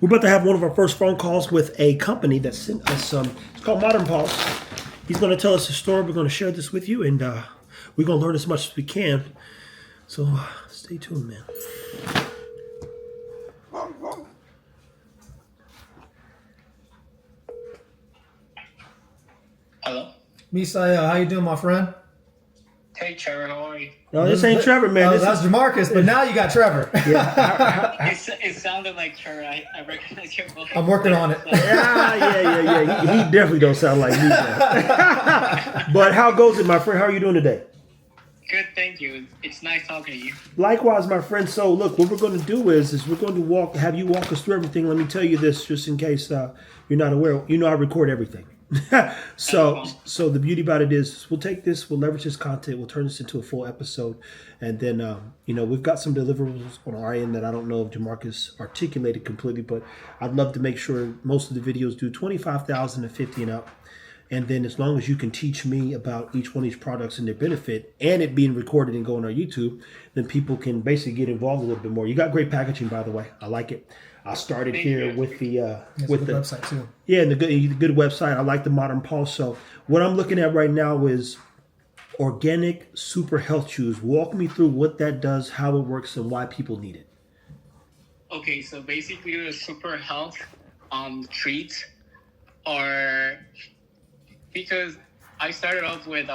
We're about to have one of our first phone calls with a company that sent us it's called Pawz. He's going to tell us a story. We're going to share this with you, and we're going to learn as much as we can. So stay tuned, man. Hello. Misael, how you doing, my friend? Hey, Trevor, how are you? No, this ain't Trevor, man. Oh, that's Jamarcus, but now you got Trevor. Yeah. It sounded like Trevor. I recognize your voice. I'm working on it. Yeah. He definitely don't sound like me, man. But how goes it, my friend? How are you doing today? Good, thank you. It's nice talking to you. Likewise, my friend. So, look, what we're going to do is we're going to have you walk us through everything. Let me tell you this, just in case you're not aware. You know, I record everything. So the beauty about it is we'll take this, we'll leverage this content, we'll turn this into a full episode, and then we've got some deliverables on our end that I don't know if Jamarcus articulated completely, but I'd love to make sure most of the videos do 25,000 and 50 and up. And then as long as you can teach me about each one of these products and their benefit, and it being recorded and going on YouTube, then people can basically get involved a little bit more. You got great packaging, by the way. I like it. I started here with the website too. Yeah, and the good website. I like the modern pulse. So what I'm looking at right now is organic super health chews. Walk me through what that does, how it works, and why people need it. Okay, so basically the super health treats are because I started off with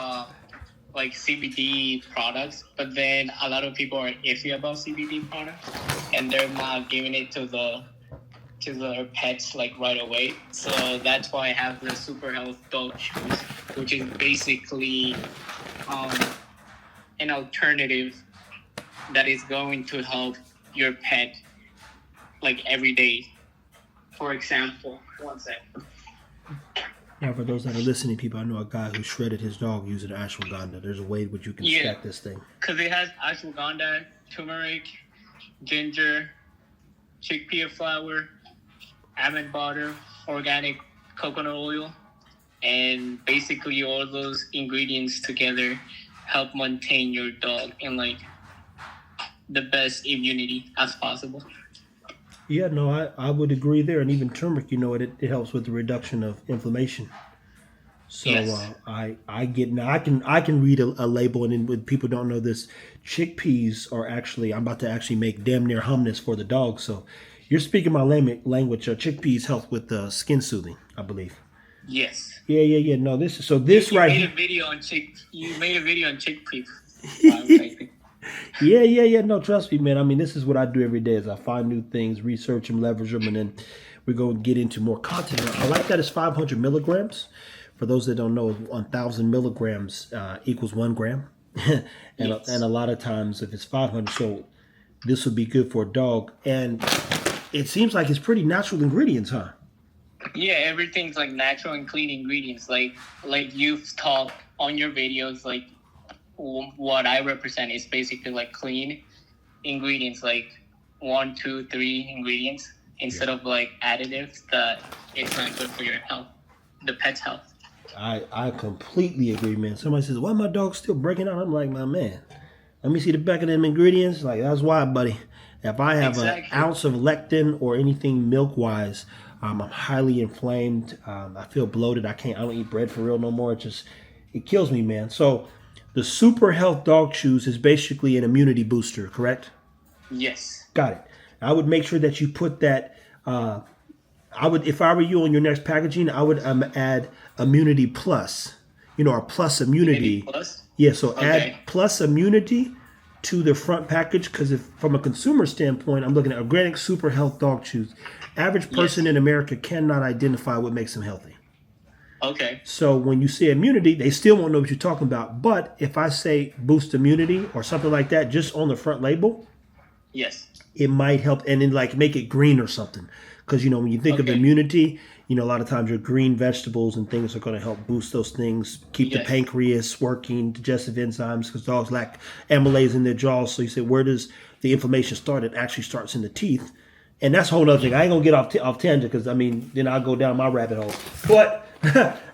like CBD products, but then a lot of people are iffy about CBD products, and they're not giving it to their pets like right away. So that's why I have the Super Health Dog Chews, which is basically an alternative that is going to help your pet like every day. For example, one second. Now, for those that are listening, people, I know a guy who shredded his dog using ashwagandha. There's a way which you can stack this thing. Because it has ashwagandha, turmeric, ginger, chickpea flour, almond butter, organic coconut oil, and basically all those ingredients together help maintain your dog in like the best immunity as possible. Yeah, no, I would agree there. And even turmeric, it helps with the reduction of inflammation. So yes. I can read a label, and then when people don't know this, chickpeas are actually, I'm about to actually make damn near hummus for the dog. So you're speaking my language. Chickpeas help with skin soothing, I believe. Yes. Yeah. No, you made a video on chickpeas. Yeah. No, trust me, man. I mean, this is what I do every day is I find new things, research them, leverage them, and then we're going to get into more content. I like that it's 500 milligrams. For those that don't know, 1,000 milligrams equals 1 gram. and a lot of times if it's 500, so this would be good for a dog. And it seems like it's pretty natural ingredients, huh? Yeah, everything's like natural and clean ingredients. Like you've taught on your videos, like what I represent is basically like clean ingredients, like 1, 2, 3 ingredients instead of like additives that it's not good for your health, the pet's health. I completely agree, man. Somebody says, why my dog still breaking out? I'm like, my man, let me see the back of them ingredients. Like, that's why, buddy. If I have an ounce of lectin or anything milk-wise, I'm highly inflamed. I feel bloated. I don't eat bread for real no more. It kills me, man. So the Super Health Dog Chews is basically an immunity booster, correct? Yes. Got it. I would make sure that you put that. If I were you on your next packaging, I would add Immunity Plus. Or Plus Immunity. Plus? Yeah. So add Plus Immunity to the front package, because if from a consumer standpoint, I'm looking at organic Super Health Dog Chews. Average person in America cannot identify what makes them healthy. Okay. So when you say immunity, they still won't know what you're talking about. But if I say boost immunity or something like that, just on the front label, yes, it might help. And then like make it green or something. Because, when you think of immunity, a lot of times your green vegetables and things are going to help boost those things, keep the pancreas working, digestive enzymes, because dogs lack amylase in their jaws. So you say, where does the inflammation start? It actually starts in the teeth. And that's a whole other thing. I ain't going to get off tangent because, then I'll go down my rabbit hole. But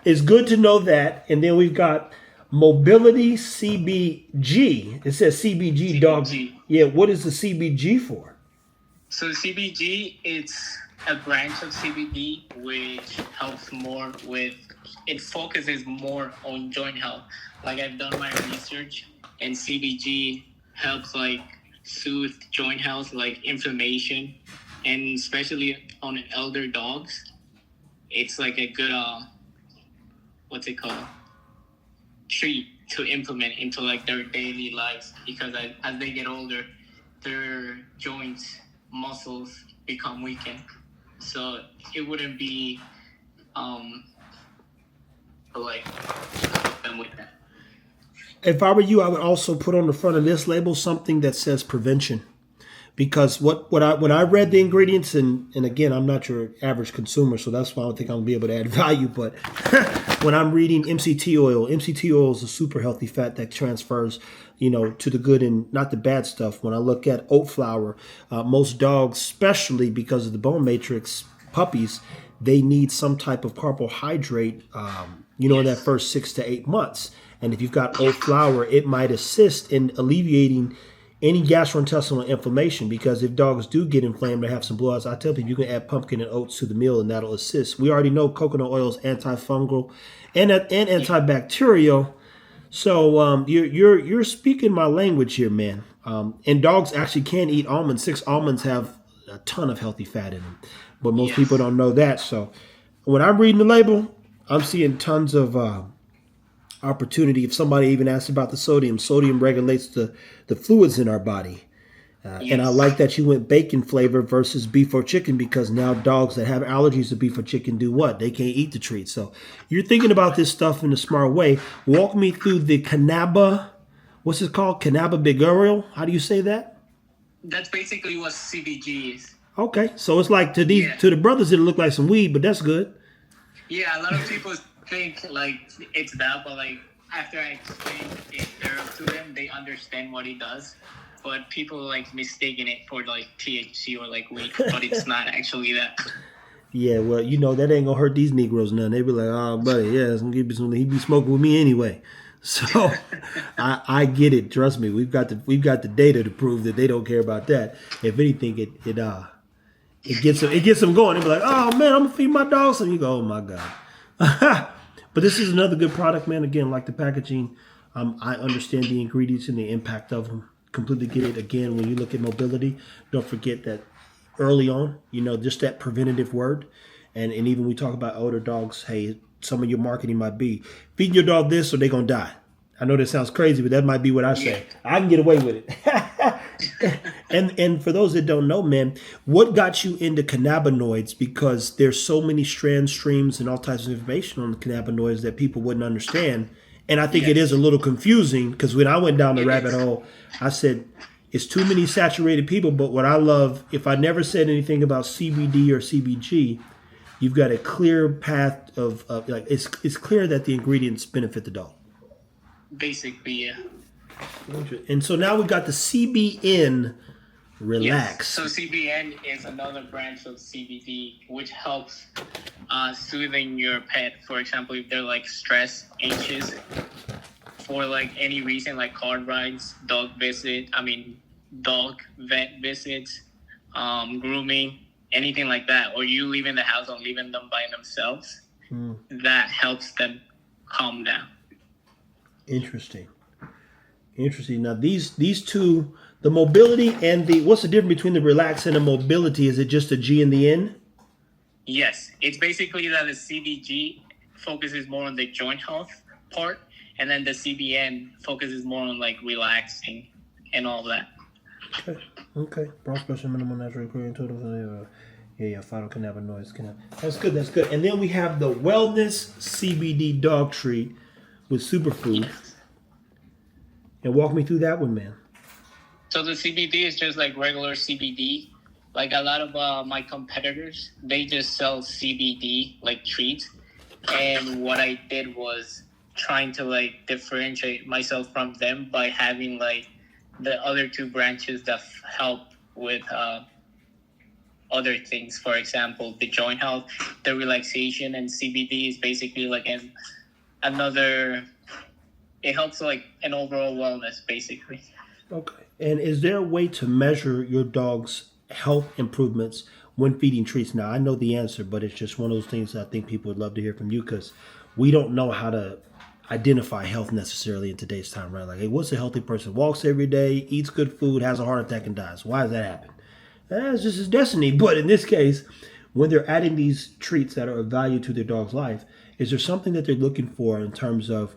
it's good to know that. And then we've got Mobility CBG. It says CBG dog. Yeah, what is the CBG for? So CBG, it's a branch of CBD which helps more with. It focuses more on joint health. Like I've done my research, and CBG helps like soothe joint health, like inflammation, and especially on elder dogs, it's like a good what's it called, treat to implement into like their daily lives, because as they get older, their joints, muscles become weakened. So it wouldn't be like help them with that. If I were you, I would also put on the front of this label something that says prevention. Because when I read the ingredients, and again, I'm not your average consumer, so that's why I don't think I'm gonna be able to add value. But when I'm reading MCT oil is a super healthy fat that transfers, to the good and not the bad stuff. When I look at oat flour, most dogs, especially because of the bone matrix, puppies, they need some type of carbohydrate, in that first 6 to 8 months. And if you've got oat flour, it might assist in alleviating any gastrointestinal inflammation, because if dogs do get inflamed or have some blowouts, I tell people you can add pumpkin and oats to the meal and that'll assist. We already know coconut oil is antifungal and antibacterial. So you're speaking my language here, man. And dogs actually can eat almonds. 6 almonds have a ton of healthy fat in them, but most people don't know that. So when I'm reading the label, I'm seeing tons of opportunity. If somebody even asked about the sodium regulates the fluids in our body. And I like that you went bacon flavor versus beef or chicken, because now dogs that have allergies to beef or chicken do what? They can't eat the treat. So you're thinking about this stuff in a smart way. Walk me through the what's it called? Cannabidiol? How do you say that? That's basically what CBG is. Okay. So it's like to the brothers, it'll look like some weed, but that's good. Yeah, a lot of people think like it's that, but like after I explain it to them, they understand what it does. But people like mistaking it for like THC or like weed, but it's not actually that. Yeah, well, that ain't gonna hurt these Negroes none. They be like, oh, buddy, yeah, it's gonna give you something. He be smoking with me anyway. So I get it. Trust me, we've got the data to prove that they don't care about that. If anything, it gets them going. They be like, oh man, I'm gonna feed my dogs, and you go, oh my god. But this is another good product, man. Again, like the packaging, I understand the ingredients and the impact of them. Completely get it. Again, when you look at mobility, don't forget that early on, just that preventative word. And even we talk about older dogs, hey, some of your marketing might be feeding your dog this or they're going to die. I know that sounds crazy, but that might be what I say. I can get away with it. And for those that don't know, man, what got you into cannabinoids? Because there's so many strand streams and all types of information on the cannabinoids that people wouldn't understand. And I think it is a little confusing, because when I went down the rabbit hole, I said, it's too many saturated people. But what I love, if I never said anything about CBD or CBG, you've got a clear path of like, it's clear that the ingredients benefit the dog. Basically, yeah. And so now we got the CBN Relax. Yes. So CBN is another branch of CBD, which helps soothing your pet. For example, if they're like stressed, anxious, for like any reason, like car rides, dog vet visits, grooming, anything like that, or you leaving the house and leaving them by themselves, that helps them calm down. Interesting. Now these two, the mobility and what's the difference between the relax and the mobility? Is it just a G in the end? Yes, it's basically that the CBG focuses more on the joint health part, and then the CBN focuses more on like relaxing and all that. Okay. Broad special minimal natural ingredient total. Phytocannabinoids. That's good. And then we have the wellness CBD dog treat with superfood. Yes. And walk me through that one, man. So the CBD is just like regular CBD. Like a lot of my competitors, they just sell CBD like treats. And what I did was trying to like differentiate myself from them by having like the other two branches that help with other things. For example, the joint health, the relaxation, and CBD is basically like another. It helps like an overall wellness, basically. Okay. And is there a way to measure your dog's health improvements when feeding treats? Now, I know the answer, but it's just one of those things that I think people would love to hear from you, because we don't know how to identify health necessarily in today's time, right? Like, hey, what's a healthy person? Walks every day, eats good food, has a heart attack, and dies. Why does that happen? It's just his destiny. But in this case, when they're adding these treats that are of value to their dog's life, is there something that they're looking for in terms of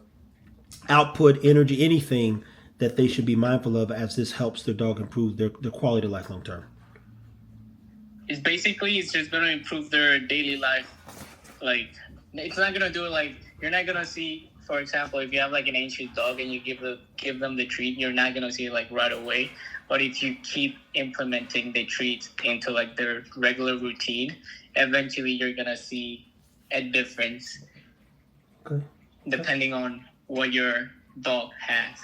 output, energy, anything that they should be mindful of as this helps their dog improve their quality of life long term? It's just going to improve their daily life. Like, it's not going to do it like, you're not going to see, for example, if you have like an ancient dog and you give them the treat, you're not going to see it like right away. But if you keep implementing the treats into like their regular routine, eventually you're going to see a difference. Okay. Depending on what your dog has.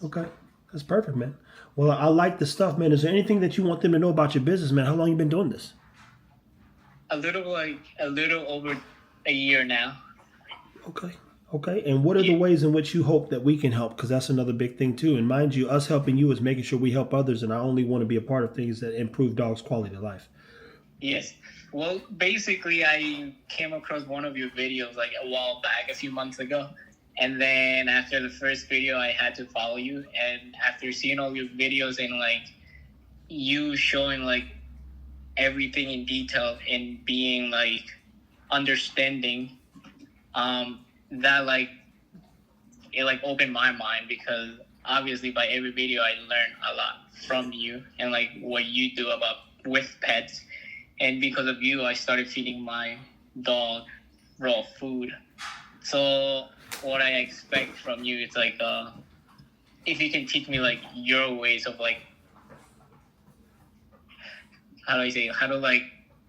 Okay. That's perfect, man. Well, I like the stuff, man. Is there anything that you want them to know about your business, man? How long you been doing this? A little over a year now. Okay. Okay. And what are the ways in which you hope that we can help? Because that's another big thing too. And mind you, us helping you is making sure we help others. And I only want to be a part of things that improve dogs' quality of life. Yes. Well, basically, I came across one of your videos like a while back, a few months ago. And then after the first video, I had to follow you. And after seeing all your videos and like you showing like everything in detail and being like understanding, that like it like opened my mind, because obviously by every video I learned a lot from you and like what you do with pets. And because of you, I started feeding my dog raw food. So what I expect from you is like, if you can teach me like your ways of like, how to like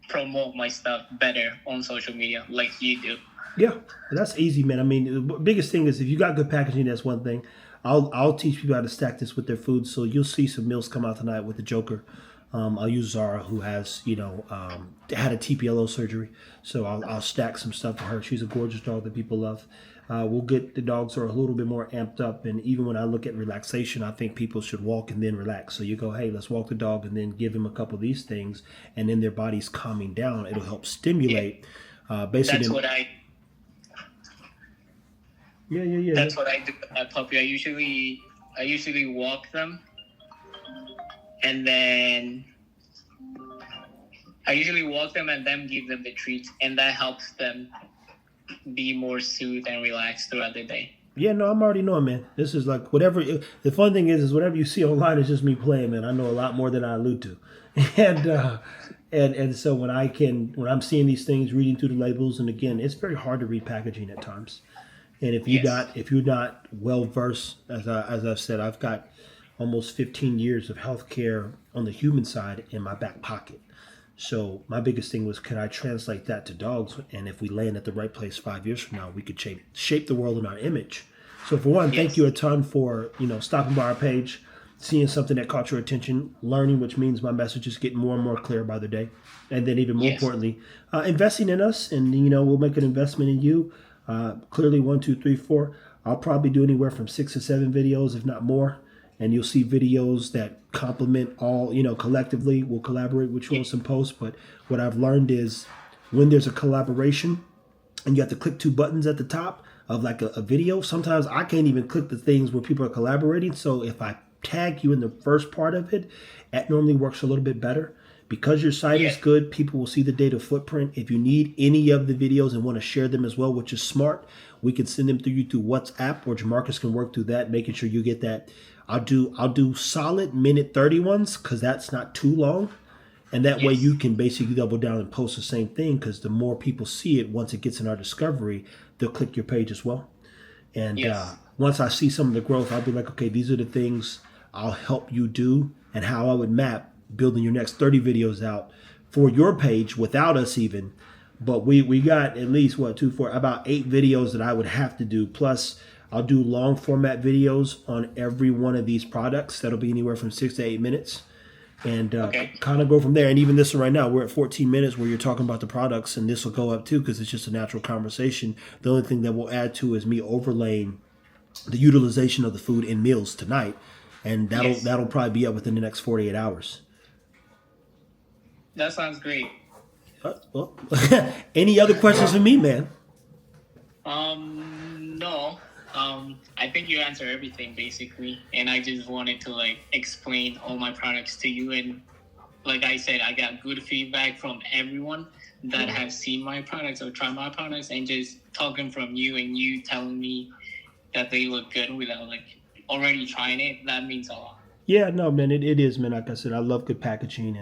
promote my stuff better on social media like you do. Yeah, that's easy, man. I mean, the biggest thing is if you got good packaging, that's one thing. I'll teach people how to stack this with their food. So you'll see some meals come out tonight with the Joker. I'll use Zara, who has, had a TPLO surgery. So I'll stack some stuff for her. She's a gorgeous dog that people love. We'll get the dogs who are a little bit more amped up. And even when I look at relaxation, I think people should walk and then relax. So you go, hey, let's walk the dog and then give him a couple of these things. And then their body's calming down. It'll help stimulate. Basically, that's what I... Yeah. That's what I do with my puppy. I usually walk them. And then I usually walk them and then give them the treats, and that helps them be more soothed and relaxed throughout the day. Yeah, no, I'm already knowing, man. This is like whatever. The fun thing is whatever you see online is just me playing, man. I know a lot more than I allude to, and so when I'm seeing these things, reading through the labels, and again, it's very hard to read packaging at times. And if you're not well versed, as I've said, I've got almost 15 years of healthcare on the human side in my back pocket. So my biggest thing was, could I translate that to dogs? And if we land at the right place 5 years from now, we could shape the world in our image. So for one, thank you a ton for stopping by our page, seeing something that caught your attention, learning, which means my message is getting more and more clear by the day. And then even more importantly, investing in us, and we'll make an investment in you. Clearly 1, 2, 3, 4. I'll probably do anywhere from 6 to 7 videos, if not more. And you'll see videos that complement all, collectively. We'll collaborate with you on some posts. But what I've learned is when there's a collaboration and you have to click 2 buttons at the top of like a video, sometimes I can't even click the things where people are collaborating. So if I tag you in the first part of it, that normally works a little bit better. Because your site is good, people will see the data footprint. If you need any of the videos and want to share them as well, which is smart, we can send them through WhatsApp, or Jamarcus can work through that, making sure you get that. I'll do solid minute 30 ones, because that's not too long. And that way you can basically double down and post the same thing, because the more people see it, once it gets in our discovery, they'll click your page as well. And once I see some of the growth, I'll be like, okay, these are the things I'll help you do, and how I would map building your next 30 videos out for your page without us even. But we got at least about 8 videos that I would have to do. Plus I'll do long format videos on every one of these products. That'll be anywhere from 6 to 8 minutes. And kind of go from there. And even this one right now, we're at 14 minutes where you're talking about the products, and this will go up too, because it's just a natural conversation. The only thing that we'll add to is me overlaying the utilization of the food in meals tonight. And that'll probably be up within the next 48 hours. That sounds great. Well, any other questions for me, man? No. I think you answered everything basically, and I just wanted to like explain all my products to you. And like I said, I got good feedback from everyone that has seen my products or tried my products, and just talking from you and you telling me that they look good without like already trying it. That means a lot. Yeah, no, man, it is, man. Like I said, I love good packaging,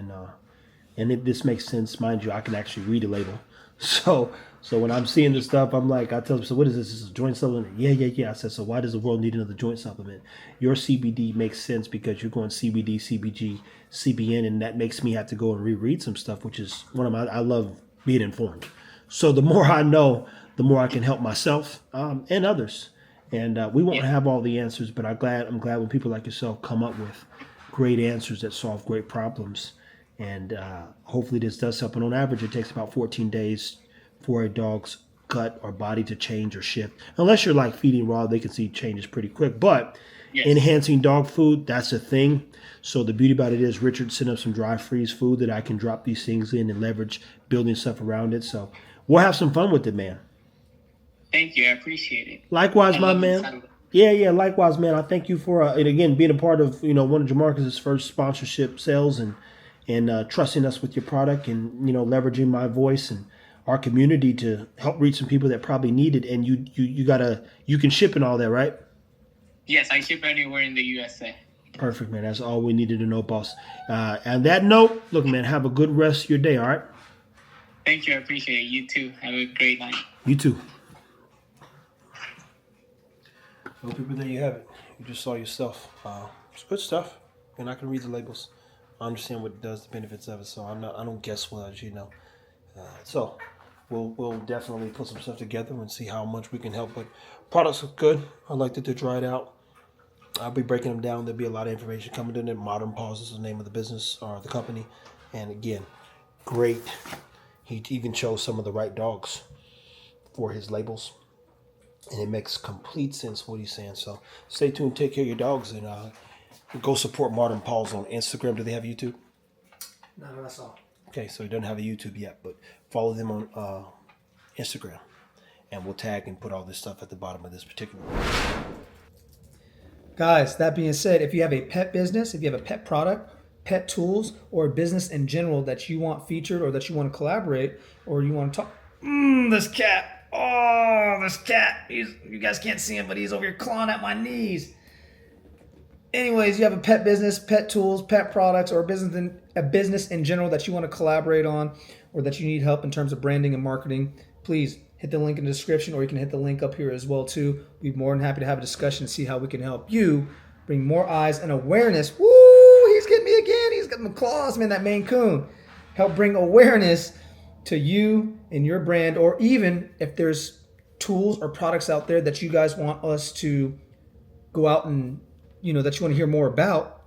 and this makes sense, mind you. I can actually read the label, so when I'm seeing this stuff, I'm like, I tell them, so what is this? This is a joint supplement. Yeah. I said, so why does the world need another joint supplement? Your CBD makes sense because you're going CBD, CBG, CBN, and that makes me have to go and reread some stuff, which is one of my. I love being informed. So the more I know, the more I can help myself and others. And we won't have all the answers, but I'm glad when people like yourself come up with great answers that solve great problems. And hopefully this does help. And on average, it takes about 14 days for a dog's gut or body to change or shift. Unless you're like feeding raw, they can see changes pretty quick. But enhancing dog food, that's a thing. So the beauty about it is Richard sent up some dry freeze food that I can drop these things in and leverage building stuff around it. So we'll have some fun with it, man. Thank you. I appreciate it. Likewise, my man. Yeah. Likewise, man. I thank you for and again being a part of one of Jamarcus's first sponsorship sales and trusting us with your product and leveraging my voice and our community to help reach some people that probably need it. And you can ship and all that, right? Yes, I ship anywhere in the USA. Perfect, man. That's all we needed to know, boss. On that note, look, man, have a good rest of your day. All right. Thank you. I appreciate it. You too. Have a great night. You too. Well, people, there you have it. You just saw yourself. It's good stuff, and I can read the labels. I understand what it does, the benefits of it. So I don't guess what so we'll definitely put some stuff together and see how much we can help. But products look good. I'd like to try it out. I'll be breaking them down. There'll be a lot of information coming in it. Modern Pawz is the name of the business or the company. And again, great. He even chose some of the right dogs for his labels. And it makes complete sense what he's saying. So stay tuned, take care of your dogs, and go support Modern Pawz on Instagram. Do they have YouTube? No, that's all. Okay, so he doesn't have a YouTube yet, but follow them on Instagram. And we'll tag and put all this stuff at the bottom of this particular one. Guys, that being said, if you have a pet business, if you have a pet product, pet tools, or a business in general that you want featured or that you want to collaborate or you want to talk... this cat. Oh, this cat. You guys can't see him, but he's over here clawing at my knees. Anyways, you have a pet business, pet tools, pet products, or a business in general that you want to collaborate on or that you need help in terms of branding and marketing, please hit the link in the description, or you can hit the link up here as well too. We'd be more than happy to have a discussion and see how we can help you bring more eyes and awareness. Woo! He's getting me again. He's got the claws, man, that Maine Coon. Help bring awareness to you and your brand, or even if there's tools or products out there that you guys want us to go out and, that you want to hear more about,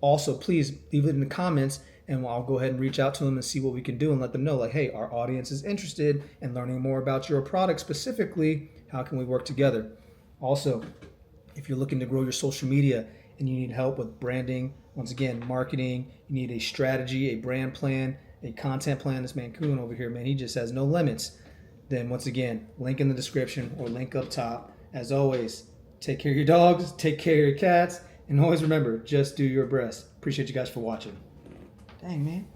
also please leave it in the comments and I'll go ahead and reach out to them and see what we can do and let them know, like, hey, our audience is interested in learning more about your product specifically. How can we work together? Also, if you're looking to grow your social media and you need help with branding, once again, marketing, you need a strategy, a brand plan, a content plan. This man Coon over here, man, he just has no limits. Then once again, link in the description or link up top. As always, take care of your dogs, take care of your cats, and always remember, just do your best. Appreciate you guys for watching. Dang, man.